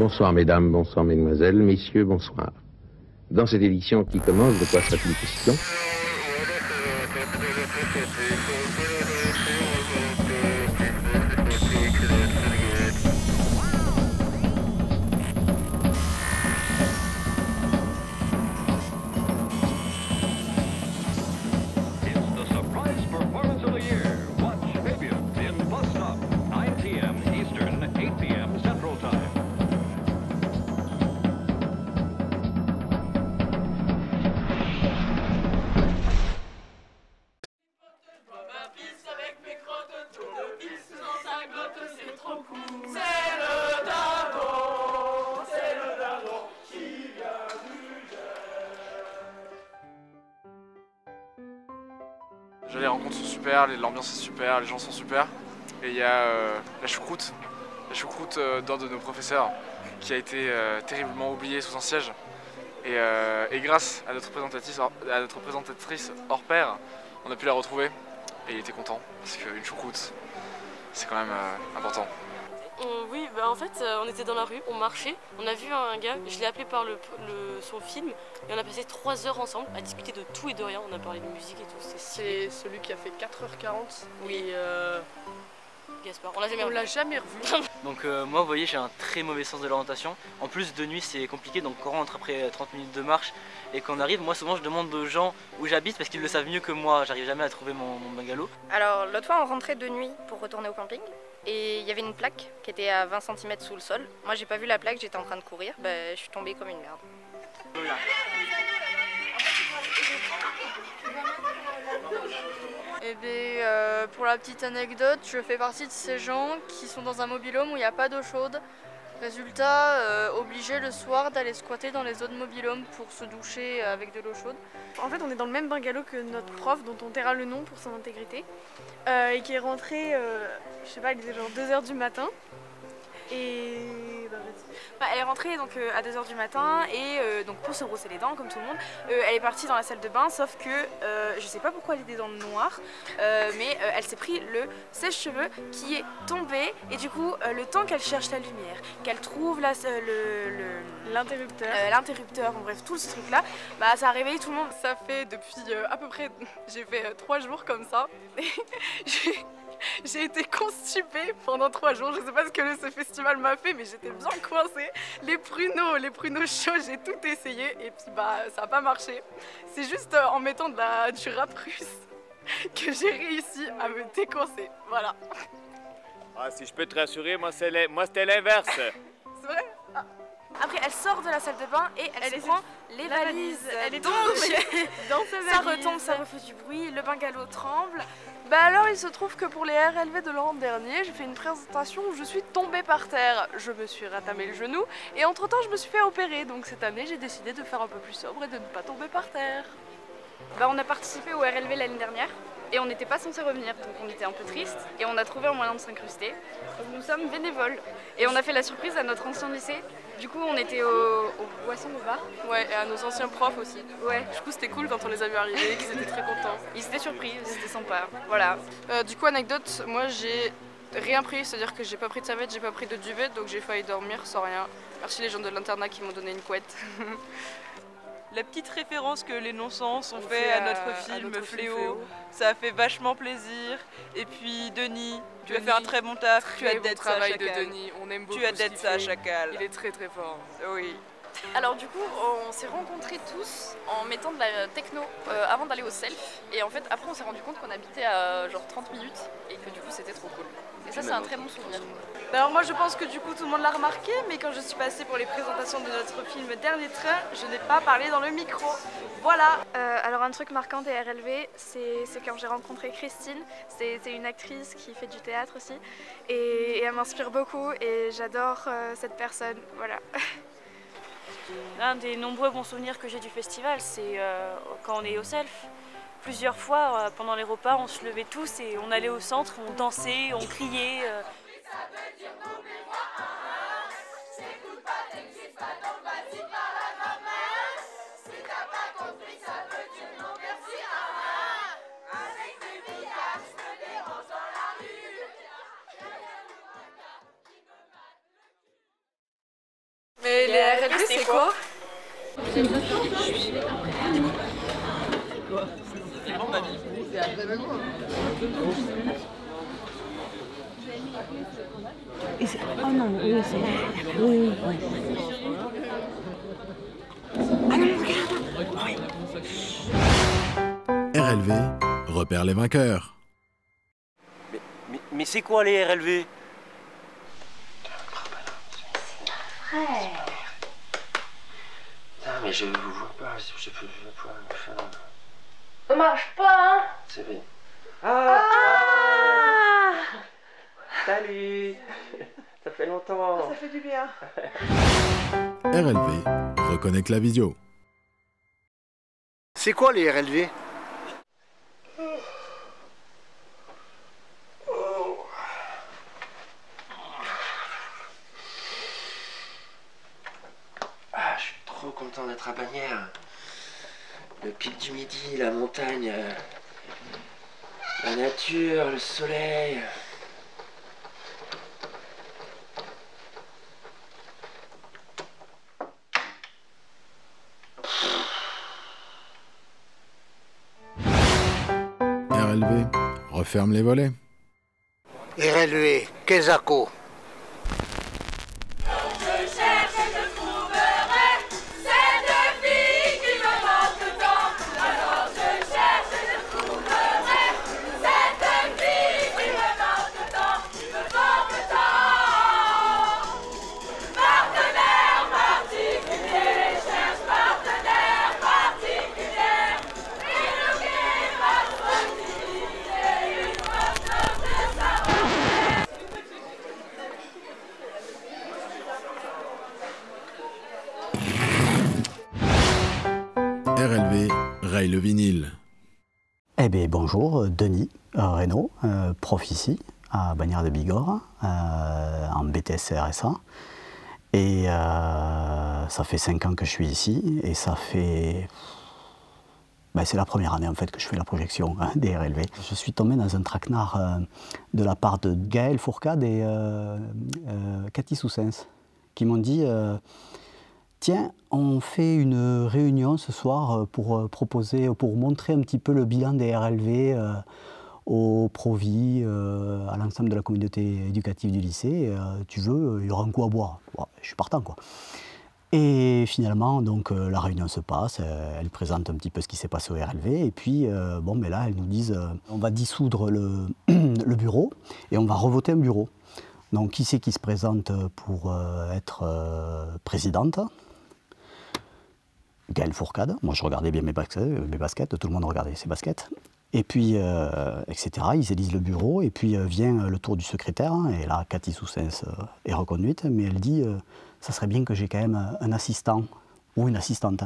Bonsoir mesdames, bonsoir mesdemoiselles, messieurs, bonsoir. Dans cette édition qui commence, de quoi sera-t-il question? Les rencontres sont super, l'ambiance est super, les gens sont super. Et il y a la choucroute d'un de nos professeurs qui a été terriblement oublié sous un siège. Et grâce à notre présentatrice hors pair, on a pu la retrouver et il était content parce qu'une choucroute, c'est quand même important. Oui, bah en fait, on était dans la rue, on marchait, on a vu un gars, je l'ai appelé par son film et on a passé 3 heures ensemble à discuter de tout et de rien. On a parlé de musique et tout, c'est celui qui a fait 4h40. Oui. Et Gaspard, on l'a jamais revu. Donc moi, vous voyez, j'ai un très mauvais sens de l'orientation. En plus, de nuit, c'est compliqué, donc quand on rentre après 30 minutes de marche et qu'on arrive, moi souvent je demande aux gens où j'habite parce qu'ils le savent mieux que moi, j'arrive jamais à trouver mon bungalow. Alors l'autre fois on rentrait de nuit pour retourner au camping et il y avait une plaque qui était à 20 cm sous le sol. Moi j'ai pas vu la plaque, j'étais en train de courir, je suis tombée comme une merde. Voilà. Eh bien, pour la petite anecdote, je fais partie de ces gens qui sont dans un mobil-home où il n'y a pas d'eau chaude. Résultat, obligé le soir d'aller squatter dans les autres mobil-homes pour se doucher avec de l'eau chaude. En fait, on est dans le même bungalow que notre prof, dont on taira le nom pour son intégrité, et qui est rentrée, je sais pas, il était genre 2h du matin. Et elle est rentrée donc à 2h du matin et donc pour se brosser les dents comme tout le monde, elle est partie dans la salle de bain, sauf que je sais pas pourquoi elle était dans le noir, mais elle s'est pris le sèche-cheveux qui est tombé et du coup le temps qu'elle cherche la lumière, qu'elle trouve l'interrupteur, bref tout ce truc là, ça a réveillé tout le monde. Ça fait depuis à peu près, j'ai fait 3 jours comme ça. J'ai été constipée pendant 3 jours, je sais pas ce que ce festival m'a fait, mais j'étais bien coincée. Les pruneaux chauds, j'ai tout essayé et puis ça a pas marché. C'est juste en mettant du rap russe que j'ai réussi à me décoincer, voilà. Ah, si je peux te rassurer, moi c'était l'inverse. C'est vrai? Ah. Après elle sort de la salle de bain et elle se prend les valises. Elle est donc dans sa valise. Ça retombe, ça refait du bruit, le bungalow tremble. Alors il se trouve que pour les RLV de l'an dernier, j'ai fait une présentation où je suis tombée par terre. Je me suis ratamé le genou et entre temps je me suis fait opérer. Donc cette année j'ai décidé de faire un peu plus sobre et de ne pas tomber par terre. On a participé au RLV l'année dernière et on n'était pas censé revenir, donc on était un peu triste et on a trouvé un moyen de s'incruster. Donc nous sommes bénévoles et on a fait la surprise à notre ancien lycée. Du coup on était aux boissons au bar. Ouais, et à nos anciens profs aussi. Ouais. Du coup c'était cool quand on les a vus arriver, qu'ils étaient très contents. Ils étaient surpris, c'était sympa, voilà. Du coup anecdote, moi j'ai rien pris, c'est-à-dire que j'ai pas pris de serviette, j'ai pas pris de duvet, donc j'ai failli dormir sans rien. Merci les gens de l'internat qui m'ont donné une couette. La petite référence que les non-sens ont fait à notre film Fléau, ça a fait vachement plaisir. Et puis Denis, tu as fait un très bon taf, tu as d'être ça à Chacal. Denis, on aime beaucoup. Tu as d'être ça à Chacal. Il est très très fort. Oui. Alors du coup, on s'est rencontrés tous en mettant de la techno avant d'aller au self. Et en fait, après on s'est rendu compte qu'on habitait à genre 30 minutes et que du coup c'était trop cool. Et ça c'est un très bon souvenir. Alors moi je pense que du coup tout le monde l'a remarqué, mais quand je suis passée pour les présentations de notre film Dernier Train, je n'ai pas parlé dans le micro. Voilà. Alors un truc marquant des RLV, c'est quand j'ai rencontré Christine. C'est une actrice qui fait du théâtre aussi. Et elle m'inspire beaucoup et j'adore cette personne. Voilà. Un des nombreux bons souvenirs que j'ai du festival, c'est quand on est au self. Plusieurs fois, pendant les repas, on se levait tous et on allait au centre, on dansait, on criait. RLV, c'est quoi? Oh non, oui, c'est... Oui, oui, oui. Ah non, regarde. RLV repère les vainqueurs. Mais c'est quoi les RLV? Frère. Non mais je vous vois pas, je peux pas me faire... Ça marche pas, hein? C'est vrai. Ah! Salut! Ça fait longtemps. Ça fait du bien. RLV reconnecte la visio. C'est quoi les RLV? Ah, je suis trop content d'être à Bagnères. Le pic du Midi, la montagne, la nature, le soleil. RLV referme les volets. RLV, Kezako. RLV raye le vinyle. Eh bien bonjour, Denis Reynaud, prof ici à Bagnères de Bigorre, en BTS RSA. Et ça fait 5 ans que je suis ici et ça fait... Ben, c'est la première année en fait que je fais la projection des RLV. Je suis tombé dans un traquenard de la part de Gaël Fourcade et Cathy Soussens qui m'ont dit tiens, on fait une réunion ce soir pour montrer un petit peu le bilan des RLV aux Provis, à l'ensemble de la communauté éducative du lycée. Tu veux, il y aura un coup à boire. Bon, je suis partant quoi. Et finalement, donc, la réunion se passe, elle présente un petit peu ce qui s'est passé au RLV, et puis bon, mais là, elles nous disent on va dissoudre le bureau et on va revoter un bureau. Donc, qui c'est qui se présente pour être présidente? Gaël Fourcade. Moi, je regardais bien mes baskets, tout le monde regardait ses baskets. Et puis, etc. Ils élisent le bureau, et puis vient le tour du secrétaire, et là, Cathy Soussens est reconduite, mais elle dit ça serait bien que j'ai quand même un assistant ou une assistante.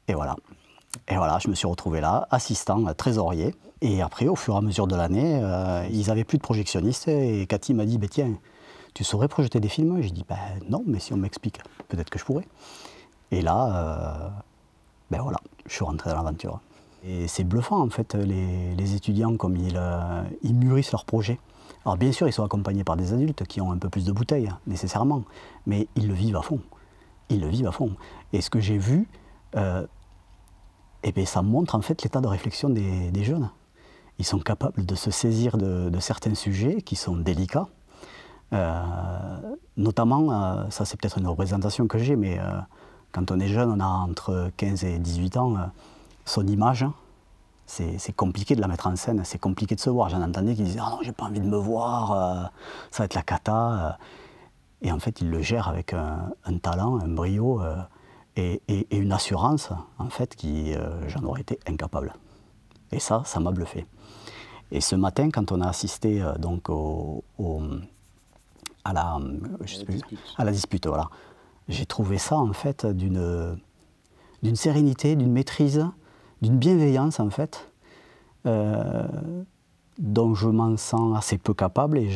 Et voilà. Et voilà, je me suis retrouvé là, assistant, trésorier. Et après, au fur et à mesure de l'année, ils n'avaient plus de projectionnistes, et Cathy m'a dit tiens, tu saurais projeter des films? J'ai dit non, mais si on m'explique, peut-être que je pourrais. Et là, ben voilà, je suis rentré dans l'aventure. Et c'est bluffant en fait, les étudiants comme ils mûrissent leurs projets. Alors bien sûr, ils sont accompagnés par des adultes qui ont un peu plus de bouteilles, nécessairement, mais ils le vivent à fond. Ils le vivent à fond. Et ce que j'ai vu, eh bien, ça montre en fait l'état de réflexion des jeunes. Ils sont capables de se saisir de certains sujets qui sont délicats. Notamment, ça c'est peut-être une représentation que j'ai, mais quand on est jeune, on a entre 15 et 18 ans, son image, c'est compliqué de la mettre en scène, c'est compliqué de se voir. J'en entendais qui disaient « Ah non, j'ai pas envie de me voir, ça va être la cata ». Et en fait, il le gère avec un talent, un brio et une assurance, en fait, qui j'en aurais été incapable. Et ça m'a bluffé. Et ce matin, quand on a assisté donc à la dispute, voilà, j'ai trouvé ça, en fait, d'une sérénité, d'une maîtrise, d'une bienveillance, en fait, dont je m'en sens assez peu capable, et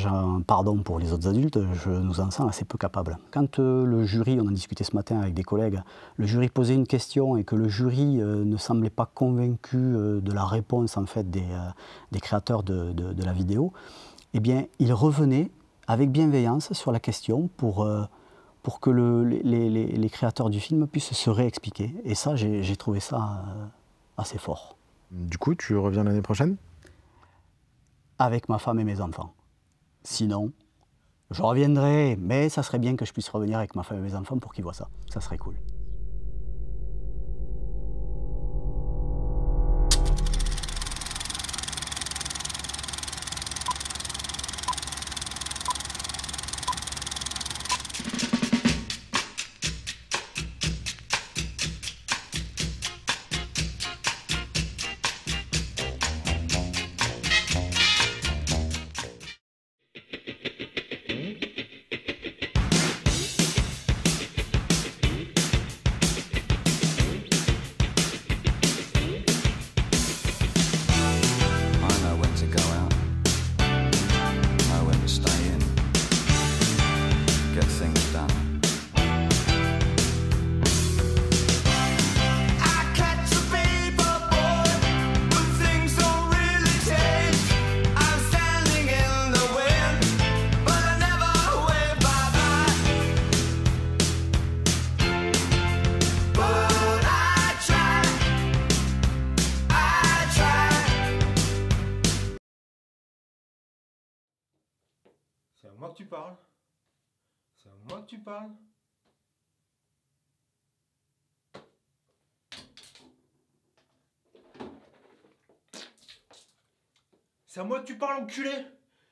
pardon pour les autres adultes, je nous en sens assez peu capable. Quand le jury, on en discutait ce matin avec des collègues, le jury posait une question et que le jury ne semblait pas convaincu de la réponse, en fait, des créateurs de la vidéo, eh bien, il revenait avec bienveillance sur la question pour pour que les créateurs du film puissent se réexpliquer. Et ça, j'ai trouvé ça assez fort. Du coup, tu reviens l'année prochaine? Avec ma femme et mes enfants. Sinon, je reviendrai, mais ça serait bien que je puisse revenir avec ma femme et mes enfants pour qu'ils voient ça. Ça serait cool. C'est à moi que tu parles. C'est à moi que tu parles. C'est à moi que tu parles, enculé.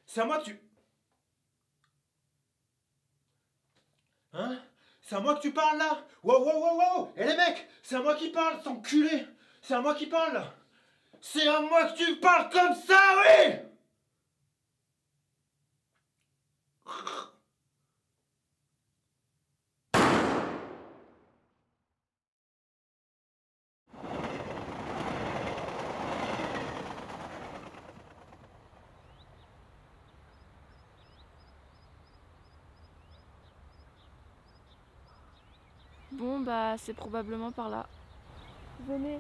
C'est à moi que tu... Hein? C'est à moi que tu parles, là. Wow, wow, wow, wow. Et les mecs, c'est à moi qui parle, cet enculé. C'est à moi qui parle, là. C'est à moi que tu parles comme ça, oui. Bon bah c'est probablement par là. Venez.